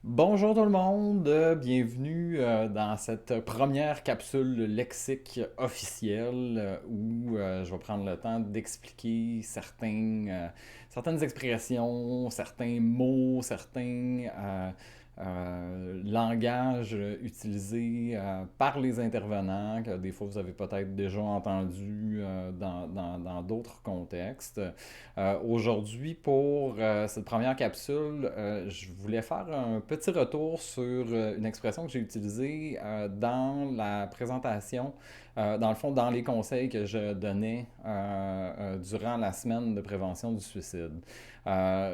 Bonjour tout le monde, bienvenue dans cette première capsule lexique officielle où je vais prendre le temps d'expliquer certaines expressions, certains mots, certains langages utilisés par les intervenants que des fois vous avez peut-être déjà entendu dans d'autres contextes. Aujourd'hui, pour cette première capsule, je voulais faire un petit retour sur une expression que j'ai utilisée dans la présentation, dans le fond, dans les conseils que je donnais durant la semaine de prévention du suicide.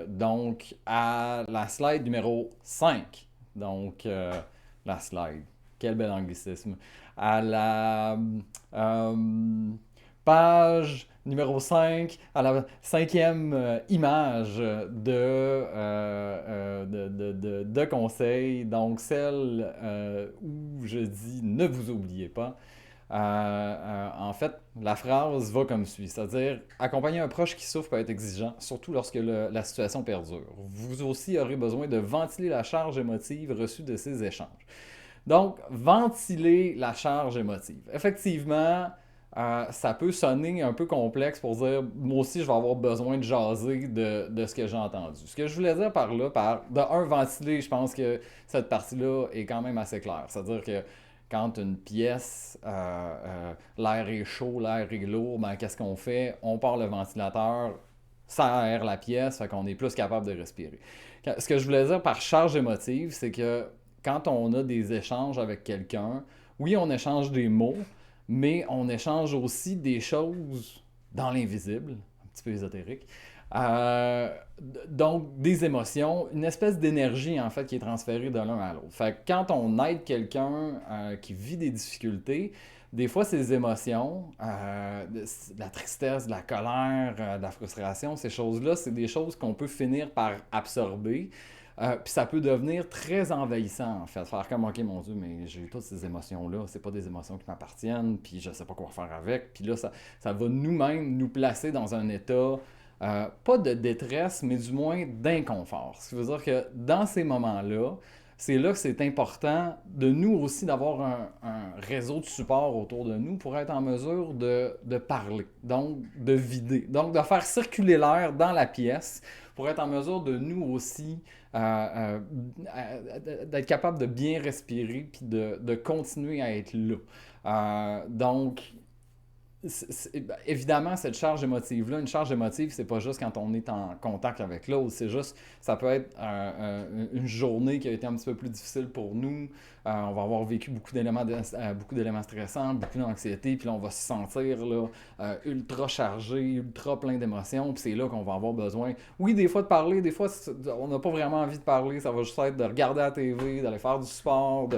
Donc, à la slide numéro 5, donc la slide, quel bel anglicisme, à la page numéro 5, à la cinquième image de conseil, donc celle où je dis ne vous oubliez pas. En fait, la phrase va comme suit, c'est-à-dire accompagner un proche qui souffre peut être exigeant, surtout lorsque la situation perdure. Vous aussi aurez besoin de ventiler la charge émotive reçue de ces échanges. Donc, ventiler la charge émotive. Effectivement, ça peut sonner un peu complexe pour dire moi aussi je vais avoir besoin de jaser de ce que j'ai entendu. Ce que je voulais dire par là, de un, ventiler, je pense que cette partie-là est quand même assez claire. C'est-à-dire que quand une pièce, l'air est chaud, l'air est lourd, ben, qu'est-ce qu'on fait? On part le ventilateur, ça aère la pièce, fait qu'on est plus capable de respirer. Ce que je voulais dire par charge émotive, c'est que quand on a des échanges avec quelqu'un, oui, on échange des mots, mais on échange aussi des choses dans l'invisible, un petit peu ésotérique. Euh, donc, des émotions, une espèce d'énergie en fait qui est transférée de l'un à l'autre. Fait que quand on aide quelqu'un qui vit des difficultés, des fois ces émotions, de la tristesse, de la colère, de la frustration, ces choses-là, c'est des choses qu'on peut finir par absorber. Puis ça peut devenir très envahissant, en fait. Faire comme, OK, mon Dieu, mais j'ai eu toutes ces émotions-là. C'est pas des émotions qui m'appartiennent, puis je sais pas quoi faire avec. Puis là, ça va nous-mêmes nous placer dans un état, pas de détresse, mais du moins d'inconfort. Ce qui veut dire que dans ces moments-là, c'est là que c'est important de nous aussi d'avoir un réseau de support autour de nous pour être en mesure de parler, donc de vider, donc de faire circuler l'air dans la pièce pour être en mesure de nous aussi d'être capable de bien respirer puis de continuer à être là. Donc, évidemment, cette charge émotive-là, une charge émotive, c'est pas juste quand on est en contact avec l'autre, c'est juste, ça peut être une journée qui a été un petit peu plus difficile pour nous. On va avoir vécu beaucoup d'éléments stressants, beaucoup d'anxiété, puis là, on va se sentir là, ultra chargé, ultra plein d'émotions, puis c'est là qu'on va avoir besoin, oui, des fois de parler, des fois, on n'a pas vraiment envie de parler, ça va juste être de regarder la TV, d'aller faire du sport,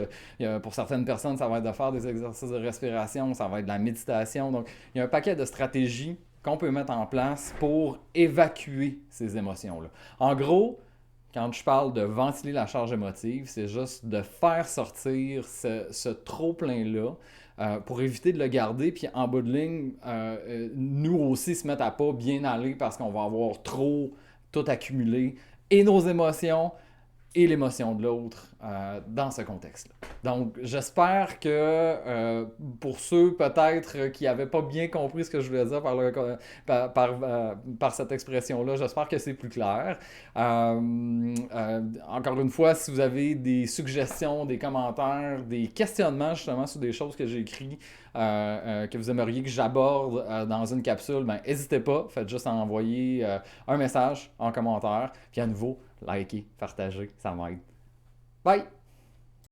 pour certaines personnes, ça va être de faire des exercices de respiration, ça va être de la méditation, donc il y a un paquet de stratégies qu'on peut mettre en place pour évacuer ces émotions-là. En gros, quand je parle de ventiler la charge émotive, c'est juste de faire sortir ce trop-plein-là pour éviter de le garder, puis en bout de ligne, nous aussi se mettre à pas bien aller parce qu'on va avoir trop tout accumulé, et nos émotions, et l'émotion de l'autre dans ce contexte-là. Donc, j'espère que pour ceux peut-être qui n'avaient pas bien compris ce que je voulais dire par cette expression-là, j'espère que c'est plus clair. Encore une fois, si vous avez des suggestions, des commentaires, des questionnements justement sur des choses que j'ai écrites, que vous aimeriez que j'aborde dans une capsule, ben, n'hésitez pas, faites juste envoyer un message en commentaire. Puis à nouveau, likez, partagez, ça m'aide. Bye!